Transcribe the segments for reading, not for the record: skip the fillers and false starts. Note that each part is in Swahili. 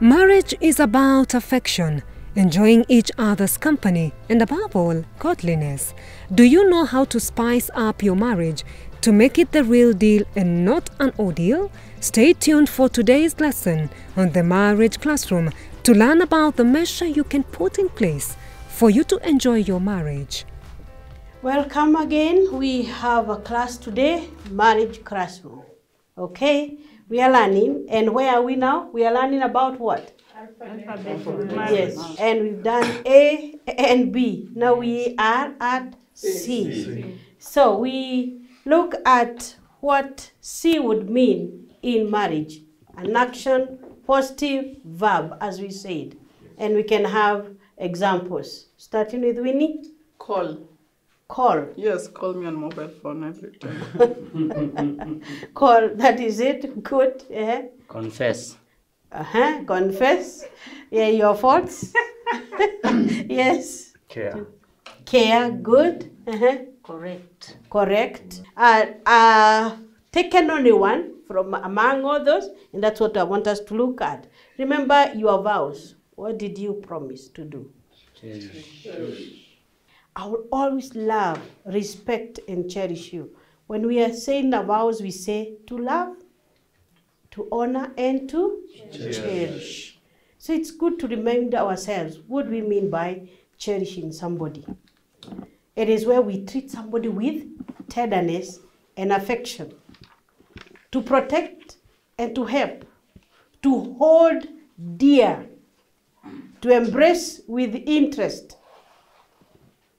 Marriage is about affection, enjoying each other's company, and above all, godliness. Do you know how to spice up your marriage to make it the real deal and not an ordeal? Stay tuned for today's lesson on the Marriage Classroom to learn about the measure you can put in place for you to enjoy your marriage. Welcome again. We have a class today, Marriage Classroom. Okay, we are learning, and where are we now? We are learning about what? Alphabet. Yes, and we've done A and B. Now we are at C. So we look at what C would mean in marriage. An action, positive verb, as we said. And we can have examples. Starting with Winnie. Call. Call. Yes, call me on mobile phone every time. Call, that is it. Good. Confess. Confess. Yeah, your faults. Yes. Care. Care. Good. Correct. Correct. Taken only one from among others, and that's what I want us to look at. Remember your vows. What did you promise to do? Cherish. I will always love, respect, and cherish you. When we are saying our vows, we say to love, to honor, and to cherish. So it's good to remind ourselves what we mean by cherishing somebody. It is where we treat somebody with tenderness and affection, to protect and to help, to hold dear, to embrace with interest,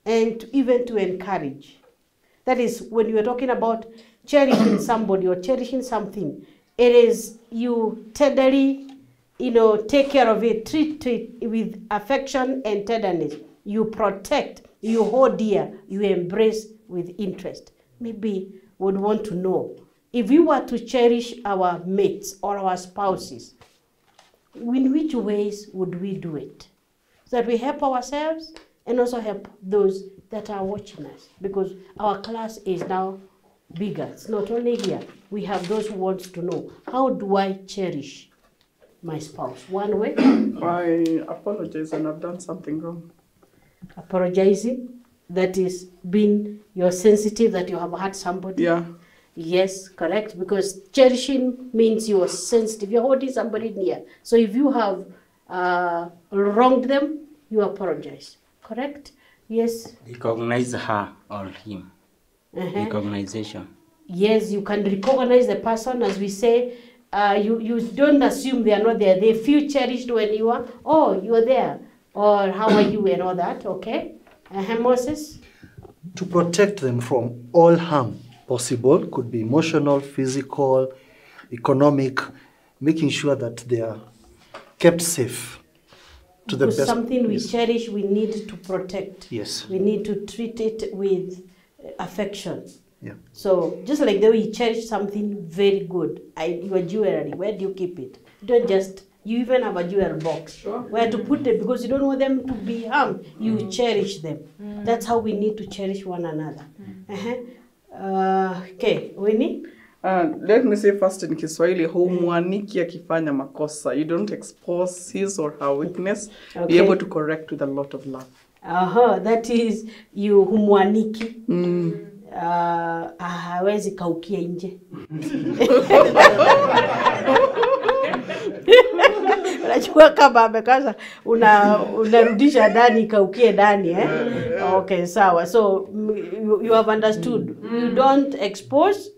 and even to encourage. That is, when you are talking about cherishing somebody or cherishing something, it is you tenderly, take care of it, treat it with affection and tenderness. You protect, you hold dear, you embrace with interest. Maybe would want to know, if we were to cherish our mates or our spouses, in which ways would we do it? So that we help ourselves and also help those that are watching us, because our class is now bigger. It's not only here. We have those who want to know, how do I cherish my spouse? One way. I apologize and I've done something wrong. Apologizing, that is being, you're sensitive that you have hurt somebody. Yeah. Yes, correct, because cherishing means you are sensitive. You're holding somebody near. So if you have wronged them, you apologize. Correct? Yes. Recognize her or him. Recognition. Yes, you can recognize the person, as we say. You don't assume they are not there. They feel cherished when you are, oh, you are there. Or how are you and all that, okay? Moses? To protect them from all harm possible, could be emotional, physical, economic, making sure that they are kept safe. To the best. Something we cherish, we need to protect. Yes. We need to treat it with affection. Yeah. So just like the way you cherish something very good, your jewelry, where do you keep it? Don't just, you even have a jewelry box. Sure. Where to put it, because you don't want them to be harmed. You cherish them. That's how we need to cherish one another. Okay, Winnie? Let me say first in Kiswahili, humwaniki akifanya makosa. You don't expose his or her weakness. Okay. Be able to correct with a lot of love. That is, you humwaniki. Hawezi kaukia nje. Unajua kama amekaza unarudisha ndani kaukie ndani Okay, sawa. So you have understood. You don't expose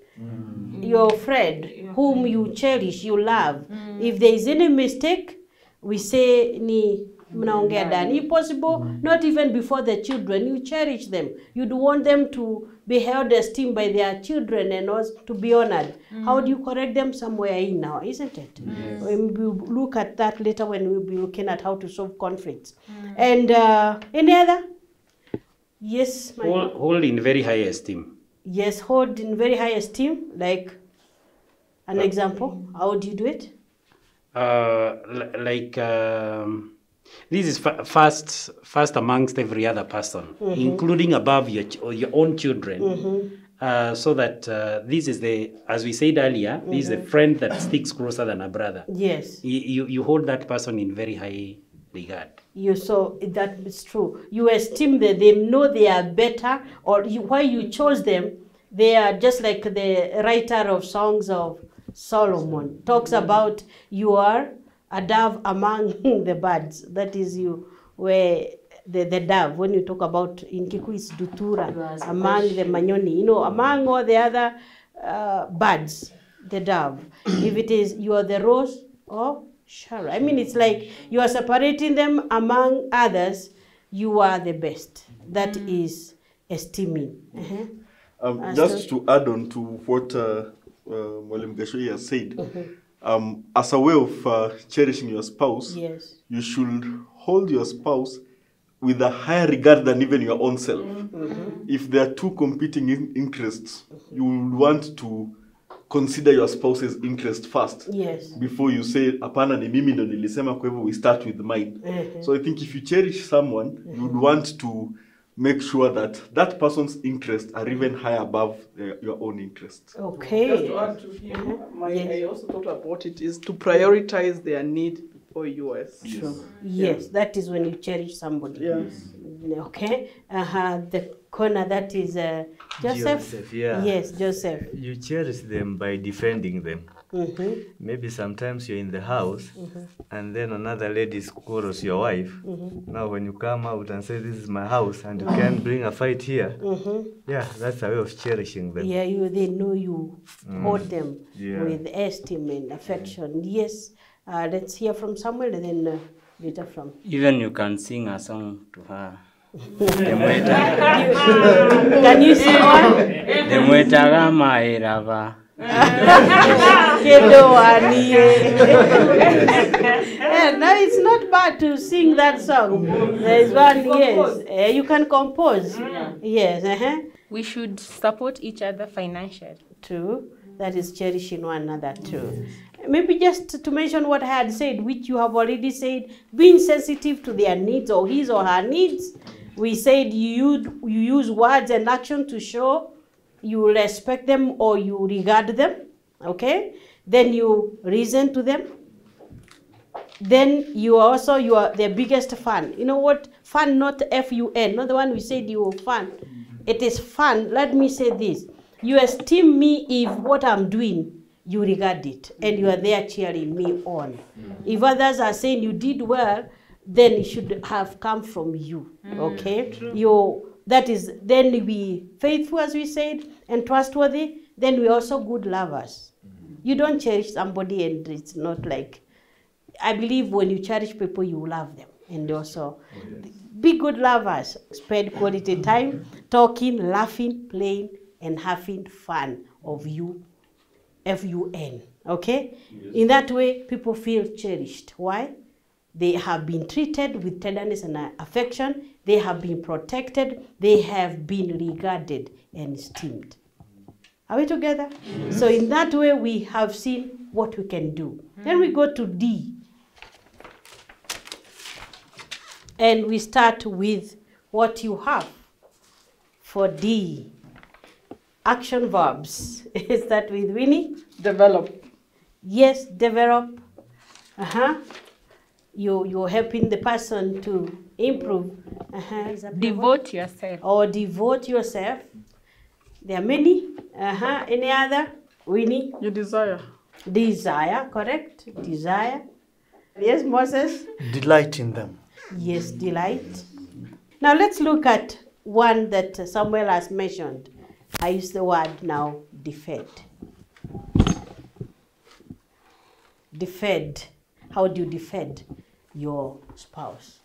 your friend whom you cherish, you love. If there is any mistake, we say ni mnaongea ndani. If possible, not even before the children, you cherish them. You'd want them to be held esteemed by their children and also to be honored. How do you correct them? Somewhere in now, isn't it? Yes. We'll look at that later when we'll be looking at how to solve conflicts. And any other? Yes. Hold in very high esteem. Yes, hold in very high esteem. Like an example, how do you do it? This is first amongst every other person, including above your own children so that this is as we said earlier, this is a friend that sticks closer than a brother. Yes. You hold that person in very high regard. So that is true. You esteem them. They know they are better, or why you chose them. They are just like the writer of Songs of Solomon talks about, you are a dove among the birds. That is, you were the dove. When you talk about in Kikuyu, it's dutura, among the manyoni, among all the other birds, the dove. If it is, you are the rose of Sharon. I mean, it's like you are separating them among others. You are the best. That is esteeming. Just to add on to what Mwalimu Gashoi has said, as a way of cherishing your spouse, yes, you should hold your spouse with a higher regard than even your own self. If there are two competing interests, you would want to consider your spouse's interest first. Yes. Before you say, apana ni mimi ndo nilisema kwa hivyo we start with mine. So I think if you cherish someone, you would want to make sure that that person's interests are even higher above your own interests. Okay. Just to add to him, I also thought about it is to prioritize their need before yours. Yes. Yes, that is when you cherish somebody. Yes. Okay. The corner, that is Joseph. Yeah. Yes, Joseph. You cherish them by defending them. Maybe sometimes you're in the house and then another lady quarrels your wife. Now when you come out and say, this is my house and you can't bring a fight here, yeah, that's a way of cherishing them. Yeah, they know you hold them with esteem and affection. Yes. Let's hear from Samuel and then later from. Even you can sing a song to her. Can you sing one? Demwetaga maerava. No, it's not bad to sing that song. There is one, yes. You can compose. Yes. We should support each other financially. True. That is cherishing one another too. Maybe just to mention what I had said, which you have already said, being sensitive to their needs or his or her needs. We said you use words and action to show you respect them or you regard them. Okay? Then you reason to them. Then you are their biggest fan. You know what? Fun, not F-U-N, not the one we said you were fun. It is fun. Let me say this. You esteem me if what I'm doing, you regard it, and you are there cheering me on. If others are saying you did well, then it should have come from you. Okay? That is, then we be faithful, as we said, and trustworthy. Then we also good lovers. You don't cherish somebody and it's not like, I believe when you cherish people, you love them. And also, be good lovers. Spend quality time, talking, laughing, playing, and having fun of you, F-U-N. Okay? Yes. In that way, people feel cherished. Why? They have been treated with tenderness and affection. They have been protected. They have been regarded and esteemed. Are we together? Yes. So in that way, we have seen what we can do. Then we go to D. And we start with what you have for D. Action verbs. Is that with Winnie? Develop. Yes, develop. You're helping the person to improve. Devote yourself. Or devote yourself. There are many. Any other? Winnie? You desire. Desire, correct. Desire. Yes, Moses? Delight in them. Yes, delight. Now let's look at one that Samuel has mentioned. I use the word now, defend. Defend. How do you defend your spouse,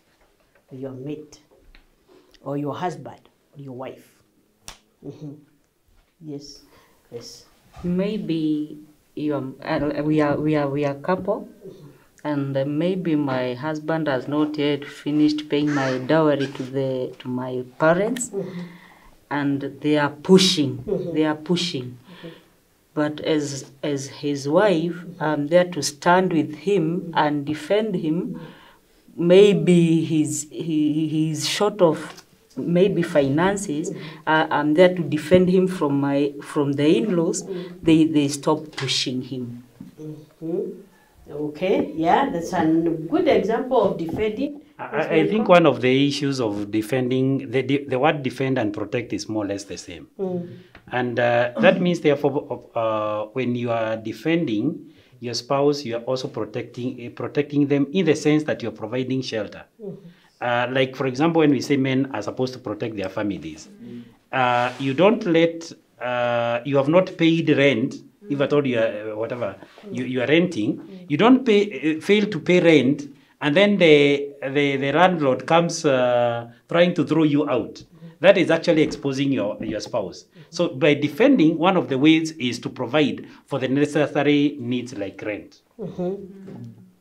or your mate, or your husband, or your wife? Yes, yes. Maybe we are couple, and maybe my husband has not yet finished paying my dowry to my parents, and they are pushing. They are pushing. But as his wife, I'm there to stand with him and defend him. Maybe he's short of maybe finances, I'm there to defend him from the in-laws, they stop pushing him. Okay, yeah, that's a good example of defending. I think one of the issues of defending, the word defend and protect is more or less the same. And that means, therefore, when you are defending your spouse, you are also protecting them in the sense that you're providing shelter. Like, for example, when we say men are supposed to protect their families, you don't let, you have not paid rent, if at all you are, whatever, you are renting, you don't fail to pay rent, and then the landlord comes trying to throw you out. That is actually exposing your spouse. So by defending, one of the ways is to provide for the necessary needs like rent.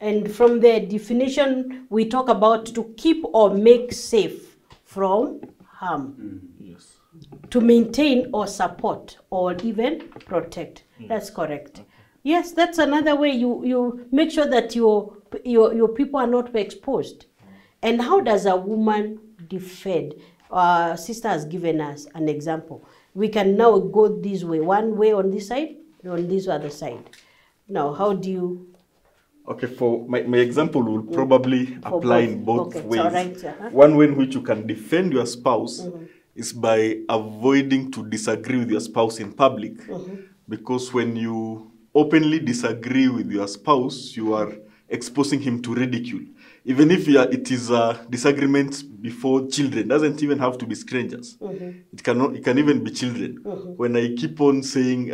And from the definition, we talk about to keep or make safe from harm. Yes. To maintain or support or even protect. That's correct. Yes, that's another way you make sure that your people are not exposed. And how does a woman defend? Sister has given us an example. We can now go this way, one way on this side, on this other side. Now, how do you? Okay, for my example will probably apply in both ways. All right. One way in which you can defend your spouse is by avoiding to disagree with your spouse in public. Because when you openly disagree with your spouse, you are exposing him to ridicule. Even if it is a disagreement before children, doesn't even have to be strangers. It can even be children. When I keep on saying,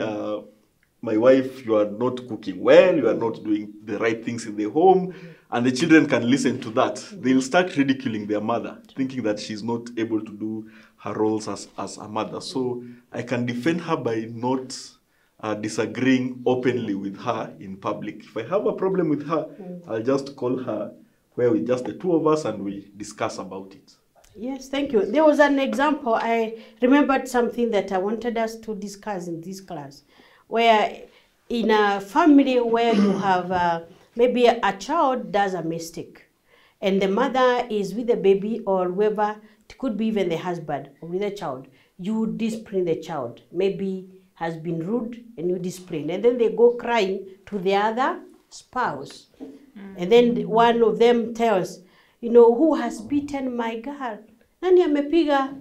my wife, you are not cooking well, you are not doing the right things in the home, and the children can listen to that, they'll start ridiculing their mother, thinking that she's not able to do her roles as a mother. So I can defend her by not disagreeing openly with her in public. If I have a problem with her, I'll just call her where we just the two of us and we discuss about it. Yes, thank you. There was an example. I remembered something that I wanted us to discuss in this class, where in a family where you have maybe a child does a mistake, and the mother is with the baby or whoever, it could be even the husband or with the child, you discipline the child. Maybe has been rude and you discipline, and then they go crying to the other spouse. And then one of them tells, who has beaten my girl? Nani amepiga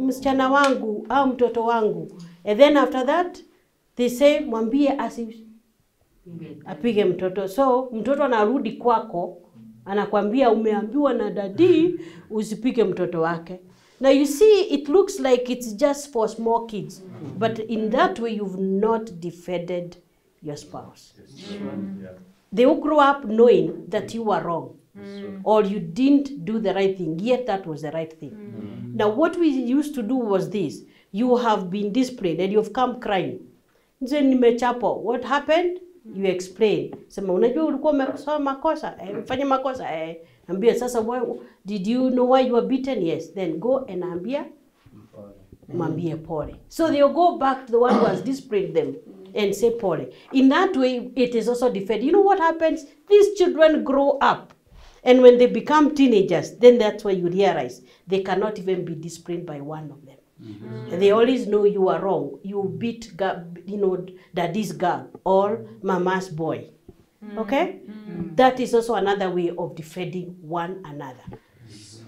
msichana wangu au mtoto wangu? And then after that, they say, mwambie apige mtoto. So, mtoto anarudi kwako, anakwambia umeambiwa na dadi, usipige mtoto wake. Now you see, it looks like it's just for small kids. But in that way, you've not defended your spouse. They will grow up knowing that you were wrong. Or you didn't do the right thing, yet that was the right thing. Now what we used to do was this. You have been disciplined and you've come crying. What happened? You explain. Sema unajua ulikuwa umefanya makosa, mfanye makosa. Ambia sasa, did you know why you were beaten? Yes. Then go and ambia mwambie pole. So they'll go back to the one who has disciplined them and say pole. In that way, it is also defended. You know what happens? These children grow up. And when they become teenagers, then that's why you realize they cannot even be disciplined by one of them. And they always know you are wrong. You beat, daddy's girl or mama's boy. Okay? That is also another way of defending one another.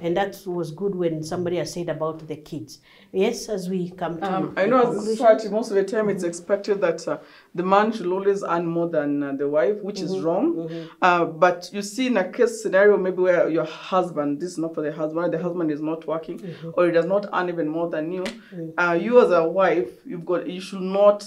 And that was good when somebody has said about the kids. Yes, as we come to I know as a society, most of the time it's expected that the man should always earn more than the wife, which is wrong. But you see in a case scenario, maybe where your husband, this is not for the husband is not working, or he does not earn even more than you. You as a wife, you should not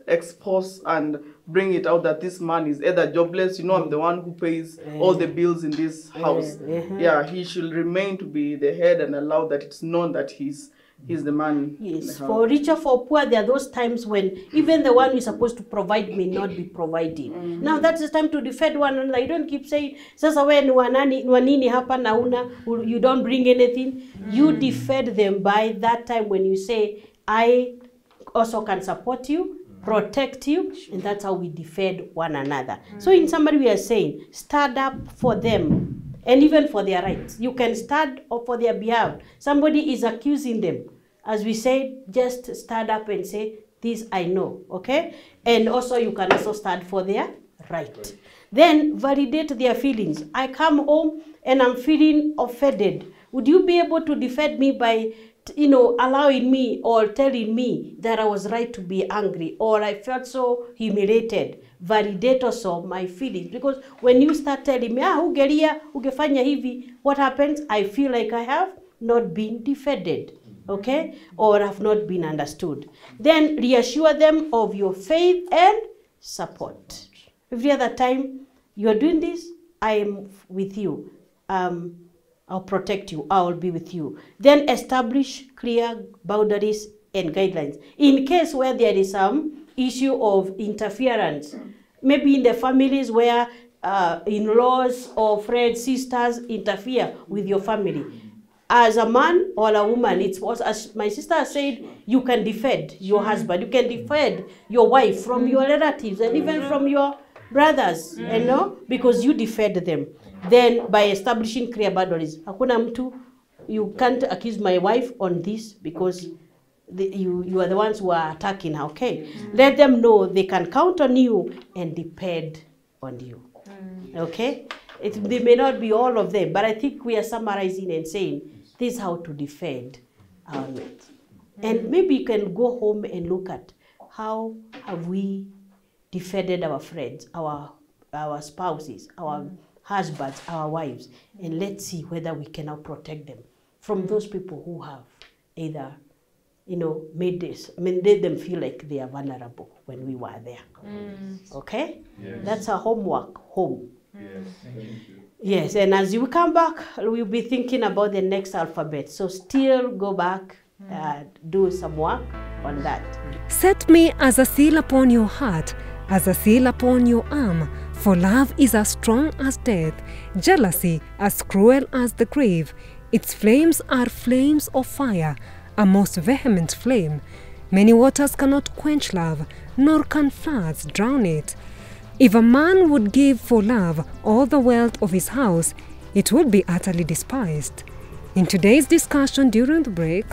expose and bring it out that this man is either jobless, I'm the one who pays all the bills in this house. Yeah, he should remain to be the head and allow that it's known that he's the man. Yes, for rich or for poor, there are those times when even the one who is supposed to provide may not be providing. Now that's the time to defend one another. You don't keep saying, sasa we ni wanini hapa na una, you don't bring anything. You defend them by that time when you say, I also can support you, protect you, and that's how we defend one another. So in summary, we are saying, stand up for them and even for their rights. You can stand up for their behalf. Somebody is accusing them. As we said, just stand up and say, this I know, okay? And also you can also stand for their right. Then validate their feelings. I come home and I'm feeling offended. Would you be able to defend me by, allowing me or telling me that I was right to be angry or I felt so humiliated? Validate also my feelings. Because when you start telling me, ugelia, ugefanya hivi, what happens? I feel like I have not been defended, okay? Or have not been understood. Then reassure them of your faith and support. Every other time you are doing this, I am with you. I'll protect you. I will be with you. Then establish clear boundaries and guidelines. In case where there is some issue of interference, maybe in the families where in-laws or friends, sisters interfere with your family. As a man or a woman, it was, as my sister said, you can defend your husband, you can defend your wife from your relatives and even from your brothers, because you defend them. Then by establishing clear boundaries, hakuna mtu, you can't accuse my wife on this because you are the ones who are attacking her, okay? Let them know they can count on you and depend on you, okay? They may not be all of them, but I think we are summarizing and saying this is how to defend our mates. And maybe you can go home and look at how have we defended our friends, our spouses, our husbands, our wives, and let's see whether we can now protect them from those people who have either, made them feel like they are vulnerable when we were there. Okay? Yes. That's our homework, home. Yes. Thank you. Yes, and as you come back, we'll be thinking about the next alphabet. So still go back and do some work on that. Set me as a seal upon your heart, as a seal upon your arm. For love is as strong as death, jealousy as cruel as the grave. Its flames are flames of fire, a most vehement flame. Many waters cannot quench love, nor can floods drown it. If a man would give for love all the wealth of his house, it would be utterly despised. In today's discussion during the break,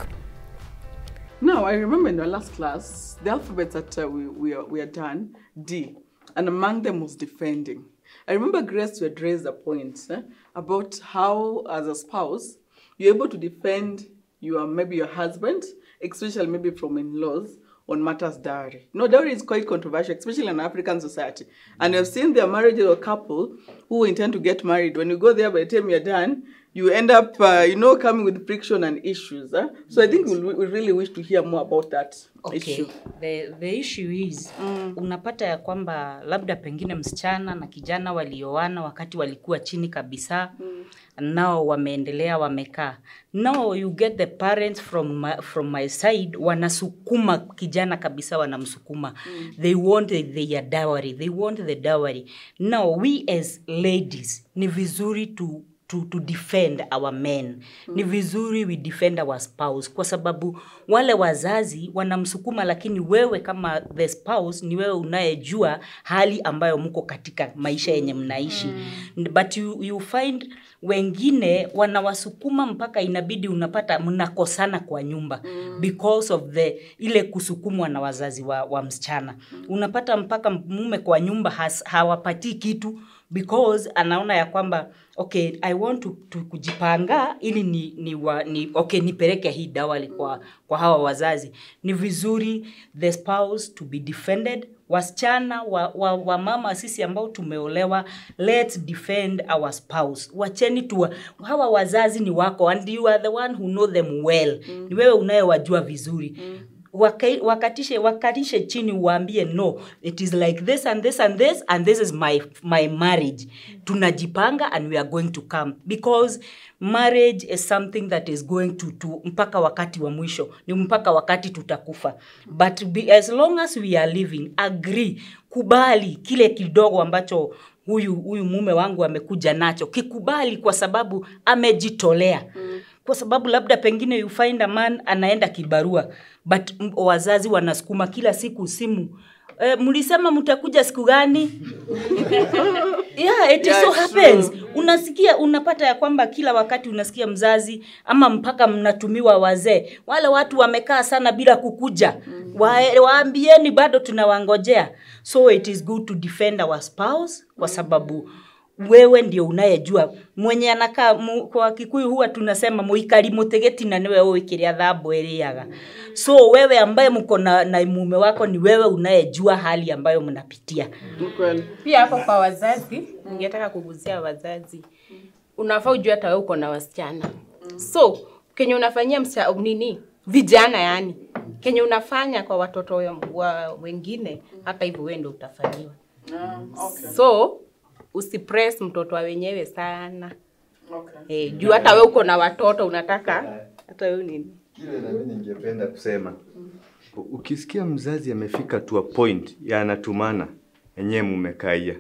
now I remember in the last class, the alphabet that we are done, D. And among them was defending. I remember Grace had raised a point about how, as a spouse, you're able to defend maybe your husband, especially maybe from in-laws, on matters dowry. Dowry is quite controversial, especially in African society. And I've seen their marriages of a couple who intend to get married. When you go there, by the time you're done, you end up, coming with friction and issues. So I think we really wish to hear more about that issue. The issue is, unapata ya kwamba labda pengine msichana na kijana walioana wakati walikuwa chini kabisa, nao wameendelea wamekaa. Now you get the parents from my side, wanasukuma kijana kabisa, wanamsukuma. They want their dowry. They want the dowry. Now we as ladies, ni vizuri to defend our men. Ni vizuri we defend our spouse. Kwa sababu wale wazazi wanamsukuma, lakini wewe kama the spouse ni wewe unayejua hali ambayo mko katika maisha yenye mnaishi. But you find wengine wanawasukuma mpaka inabidi unapata mnakosana kwa nyumba because of ile kusukumwa na wazazi wa msichana. Unapata mpaka mume kwa nyumba hawapati kitu because anaona ya kwamba okay, I want to kujipanga ili nipeleke hii dawali kwa hawa wazazi. Ni vizuri the spouse to be defended. Wasichana wa mama sisi ambao tumeolewa, let's defend our spouse. Wacheni hawa wazazi ni wako and you are the one who know them well. Ni wewe unayewajua vizuri. Wakatishe chini uambie no, it is like this and this and this and this is my marriage. Tunajipanga and we are going to come because marriage is something that is going to mpaka wakati wa mwisho, ni mpaka wakati tutakufa. But as long as we are living, agree, kubali kile kidogo ambacho huyu mume wangu amekuja nacho, kikubali kwa sababu amejitolea. Kwa sababu labda pengine you find a man anaenda kibarua, but wazazi wanasukuma kila siku simu. Mlisema mtakuja siku gani? Yeah, it Yeah, so it's happens. true. Unasikia, unapata ya kwamba kila wakati unasikia mzazi ama mpaka mnatumiwa wazee. Wale watu wamekaa sana bila kukuja. Waambieni bado tunawangojea. So it is good to defend our spouse kwa sababu wewe ndio unayejua. Mwenye anakaa kwa Kikuyu huwa tunasema muikari mutegeti na niwe wewe kiria thambo iriaga. So wewe ambaye mko na mume wako ni wewe unayejua hali ambayo mnapitia. Pia hapo kwa wazazi, ningetaka kuguzia wazazi. Unafaa ujue hata wewe uko na wasichana. So, kenye unafanyia vijana yani. Kenye unafanya kwa watoto wa wengine, hata hivyo wewe ndio utafanyiwa. Okay. So, usipress mtoto wa wenyewe sana. Okay. Juu hata wewe uko na watoto unataka hata wewe nini? Kile na mimi ningependa kusema. Ukisikia mzazi amefika to a point ya anatumana yenyewe mmekaia.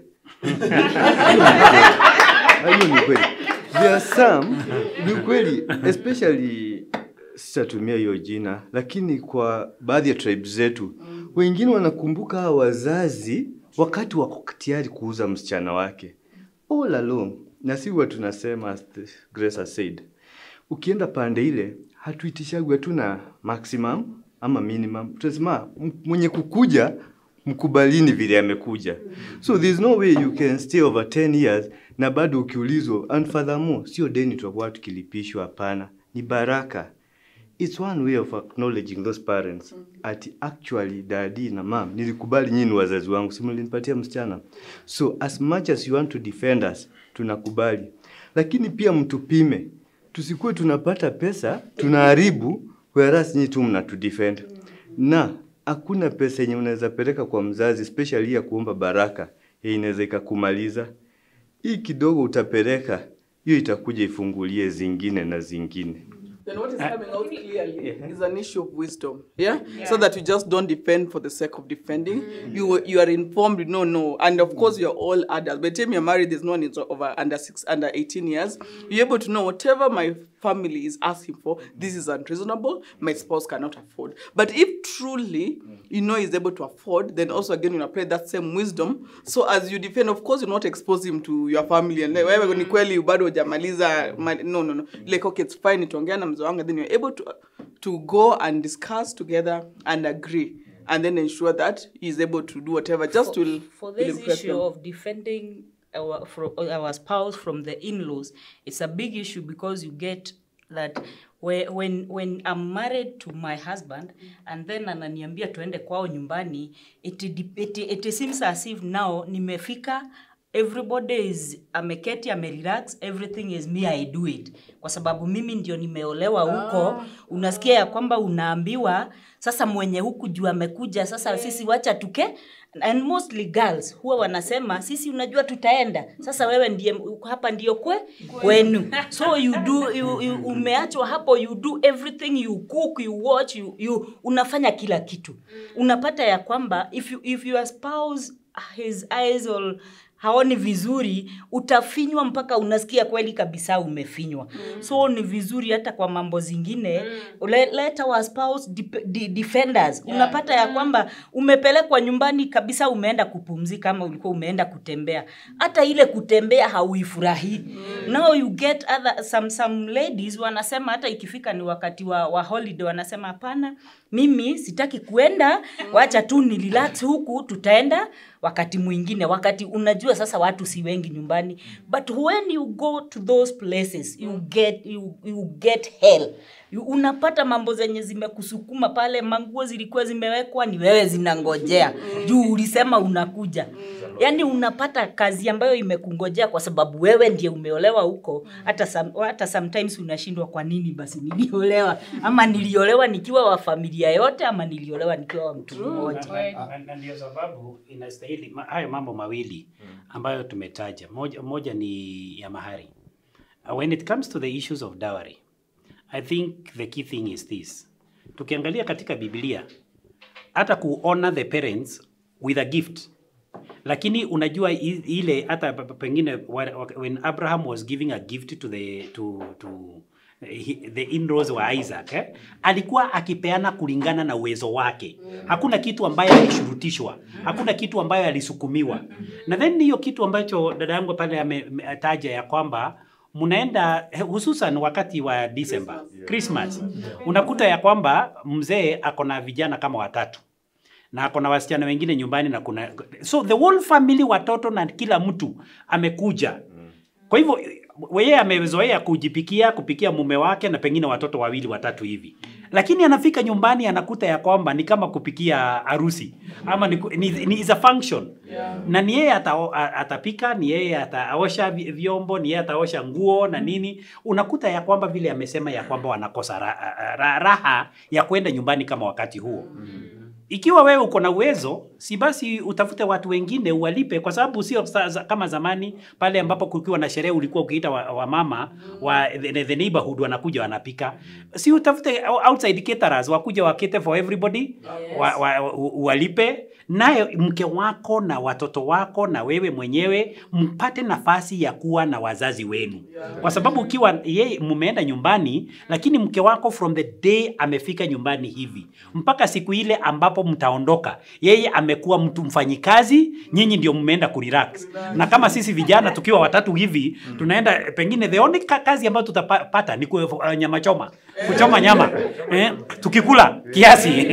Hayo ni kweli. There are some ni kweli, especially sitatumia hiyo jina, lakini kwa baadhi ya tribes zetu wengine wanakumbuka hawa wazazi wakati wako tayari kuuza msichana wake all along. Na si huwa tunasema, as Grace has said, ukienda pande ile hatuitishagwi tuna maximum ama minimum. Tunasema mwenye kukuja mkubalini vile amekuja. So there's no way you can stay over 10 years na bado ukiulizwa. And furthermore, sio deni tutakuwa tukilipishwa, hapana, ni baraka. It's one way of acknowledging those parents. Actually, daddy na mom, nilikubali nyinyi wazazi wangu, si mlinipatia msichana. So as much as you want to defend us, tunakubali. Lakini pia mtupime. Tusikuwe tunapata pesa, tunaharibu, whereas nyinyi tu mnatudefend. Na hakuna pesa yenye unaweza peleka kwa mzazi, especially ya kuomba baraka, inaweza ikakumaliza. Hii kidogo utapeleka, hiyo itakuja ifungulie zingine na zingine. Then what is coming out clearly is an issue of wisdom, yeah? So that you just don't defend for the sake of defending. You are informed, no. And of course, you're all adults. By the time you're married, there's no one over under 18 years. You're able to know whatever my family is asking for, this is unreasonable, my spouse cannot afford. But if truly, you know he's able to afford, then also again, you apply that same wisdom. So as you defend, of course, you not expose him to your family. And wewe ni kweli bado hujamaliza, no. Like, okay, it's fine, ituongea na mzee wangu, then you're able to go and discuss together and agree. And then ensure that he's able to do whatever just for this issue of defending our spouse from the in-laws, it's a big issue because you get that when I'm married to my husband and then ananiambia tuende kwao nyumbani, it seems as if now nimefika, everybody is ameketi, amerelax, everything is me, I do it. Kwa sababu mimi ndio nimeolewa huko, unasikia ya kwamba unaambiwa, sasa mwenye huku juu amekuja, sasa sisi wacha tuke, and mostly girls, huwa wanasema, sisi unajua tutaenda, sasa wewe ndiye, hapa ndiyo kwenu. So you do, umeachwa hapo, you do everything, you cook, you watch, unafanya kila kitu. Unapata ya kwamba, if your spouse, his eyes all haoni vizuri, utafinywa mpaka unasikia kweli kabisa umefinywa. So ni vizuri hata kwa mambo zingine, let our spouse defenders. Unapata ya kwamba umepelekwa nyumbani kabisa, umeenda kupumzika kama ulikuwa umeenda kutembea. Hata ile kutembea hauifurahi. Now you get some ladies wanasema hata ikifika ni wakati wa holiday wanasema hapana, mimi sitaki kuenda, wacha tu ni relax huku, tutaenda wakati mwingine, wakati unajua sasa watu si wengi nyumbani. But when you go to those places, you get hell. Unapata mambo zenye zimekusukuma pale, manguo zilikuwa zimewekwa, ni wewe zinangojea. Juu ulisema unakuja. Yani unapata kazi ambayo imekungojea kwa sababu wewe ndiye umeolewa huko. Hata sometimes unashindwa kwa nini basi niliolewa. Ama niliolewa nikiwa wa familia yote, ama niliolewa nikiwa wa mtu mmoja. Na ndio sababu inastahili hayo mambo mawili ambayo tumetaja. Moja ni ya mahari. When it comes to the issues of dowry, I think the key thing is this. Tukiangalia katika Biblia, hata honor the parents with a gift. Lakini unajua ile hata pengine when Abraham was giving a gift to the in-laws wa Isaac, alikuwa akipeana kulingana na uwezo wake. Hakuna kitu ambayo alishurutishwa, hakuna kitu ambayo alisukumiwa. Na then hiyo kitu ambacho dada yangu pale ametaja ya kwamba munaenda hususan wakati wa December, Christmas, unakuta ya kwamba mzee akona vijana kama 3 na akona wasichana wengine nyumbani na kuna so the whole family, watoto na kila mtu amekuja. Kwa hivyo yeye amezoea kupikia mume wake na pengine watoto 2 3 hivi. Lakini anafika nyumbani anakuta ya kwamba ni kama kupikia harusi ama ni is a function. Na ni yeye atapika, ni yeye ataosha vyombo, ni yeye ataosha nguo na nini. Unakuta ya kwamba vile amesema ya kwamba wanakosa raha ya kwenda nyumbani kama wakati huo. Ikiwa wewe uko na uwezo, si basi utafute watu wengine uwalipe, kwa sababu sio kama zamani pale ambapo kukiwa na sherehe ulikuwa ukiita wa mama wa the neighborhood wanakuja wanapika. Si utafute outside caterers wakuja wakete for everybody, uwalipe, naye mke wako na watoto wako na wewe mwenyewe mpate nafasi ya kuwa na wazazi wenu. Kwa sababu ukiwa yeye mumeenda nyumbani, lakini mke wako from the day amefika nyumbani hivi mpaka siku ile ambapo mtaondoka, yeye amekuwa mtu mfanyikazi, nyinyi ndio mmeenda kurelax. Na kama sisi vijana tukiwa 3 hivi, tunaenda pengine the only kazi ambayo tutapata ni nyama choma, kuchoma nyama, tukikula kiasi.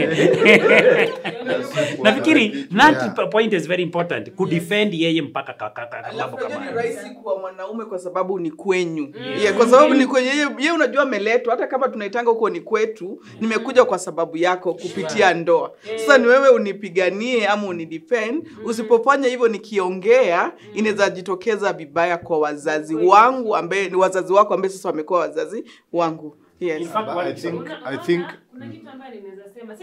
Nafikiri that point is very important, ku defend yeye mpaka mambo kama hayo. Ni rahisi kwa mwanaume kwa sababu ni kwenyu. Kwa sababu ni kwenye yeye unajua ameletwa, hata kama tunaitanga huko ni kwetu, nimekuja kwa sababu yako kupitia ndoa. Sasa ni wewe unipiganie ama unidefend. Usipofanya hivyo nikiongea inaweza jitokeza vibaya kwa wazazi wangu ambaye ni wazazi wako ambaye sasa wamekuwa wazazi wangu. Yes. In fact, I think kuna kitu ambacho ninaweza sema,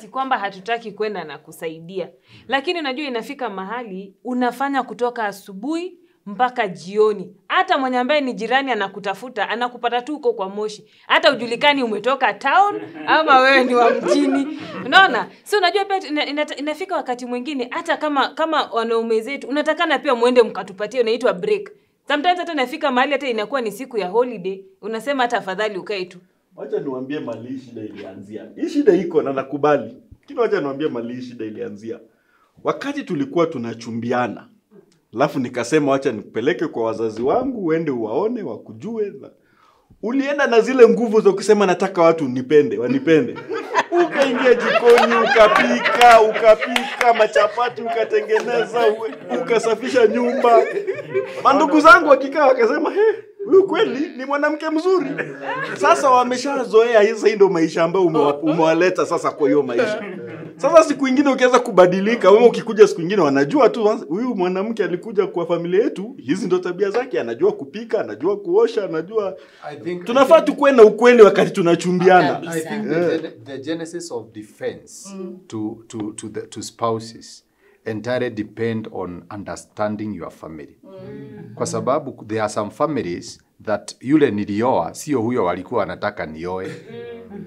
si kwamba hatutaki kwenda na kusaidia. Lakini unajua inafika mahali unafanya kutoka asubuhi mpaka jioni. Hata mwenye ambaye ni jirani anakutafuta, anakupata tu uko kwa Moshi. Hata ujulikani umetoka town ama wewe ni wa mjini. Unaona? So unajua pia inafika wakati mwingine hata kama wanaume zetu unatakana pia muende mkatupatie unaitwa break. Sometimes hata nafika mahali hata inakuwa ni siku ya holiday, unasema hata afadhali ukae tu. Wacha niwaambie mali shida ilianzia. Hii shida iko na nakubali. Lakini wacha niwaambie mali shida ilianzia. Wakati tulikuwa tunachumbiana, alafu nikasema wacha nikupeleke kwa wazazi wangu, uende uwaone, wakujue. Ulienda na zile nguvu za kusema nataka watu wanipende. Ukaingia jikoni, ukapika machapati, ukatengeneza, ukasafisha nyumba. Mandugu zangu wakikaa wakasema, huyu kweli ni mwanamke mzuri. Sasa wameshazoea hizo, ndio maisha ambayo umewaleta sasa kwa hiyo maisha. Sasa siku nyingine ukianza kubadilika, wewe ukikuja siku nyingine wanajua tu huyu mwanamke alikuja kwa familia yetu, hizi ndio tabia zake, anajua kupika, anajua kuosha, anajua. Tunafaa tukue na ukweli wakati tunachumbiana. I think the genesis of defense to spouses entirely depend on understanding your family. Kwa sababu there are some families that yule nilioa sio huyo walikuwa wanataka nioe.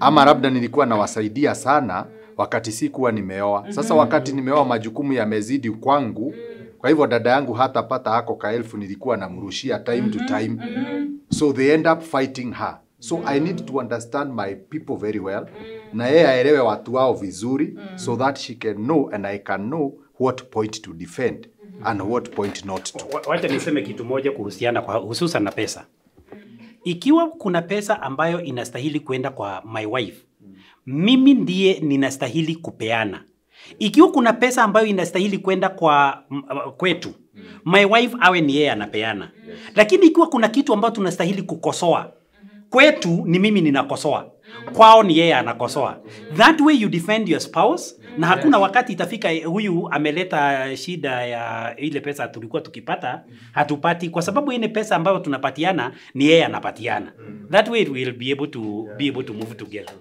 Ama labda nilikuwa nawasaidia sana wakati sikuwa nimeoa. Sasa wakati nimeoa majukumu yamezidi kwangu, kwa hivyo dada yangu hatapata hako kaelfu nilikuwa namrushia time to time. So they end up fighting her. So I need to understand my people very well. Na yeye aelewe watu wao vizuri so that she can know and I can know what point to defend and what point not to. Wacha niseme kitu moja kuhusiana kwa hususan na pesa. Ikiwa kuna pesa ambayo inastahili kwenda kwa my wife, mimi ndiye ninastahili kupeana. Ikiwa kuna pesa ambayo inastahili kwenda kwa kwetu, my wife awe ni yeye anapeana. Lakini ikiwa kuna kitu ambacho tunastahili kukosoa, kwetu ni mimi ninakosoa, kwao ni yeye anakosoa. That way you defend your spouse, na hakuna wakati itafika huyu ameleta shida ya ile pesa tulikuwa tukipata hatupati, kwa sababu ile pesa ambayo tunapatiana ni yeye anapatiana. That way we will be able to move together.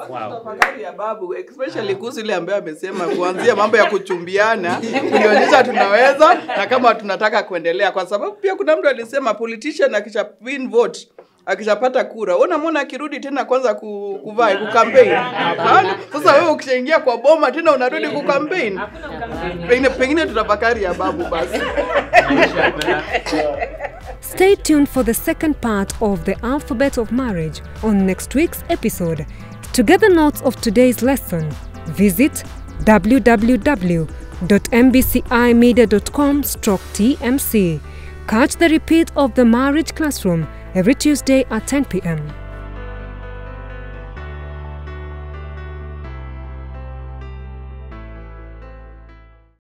Wow. Tafakari ya babu, especially kuhusu ile ambaye amesema kuanzia mambo ya kuchumbiana, kunionyesha tunaweza na kama tunataka kuendelea, kwa sababu pia kuna mtu alisema politician akisha win vote, akishapata kura, unamwona akirudi tena kwanza kuvai kukampeni. Hapana. Sasa wewe ukishaingia kwa boma tena unarudi kukampeni. Pengine tutafakari ya babu basi. Stay tuned for the second part of the Alphabet of Marriage on next week's episode. To get the notes of today's lesson, visit www.mbcimedia.com/TMC. Catch the repeat of the Marriage Classroom every Tuesday at 10 p.m.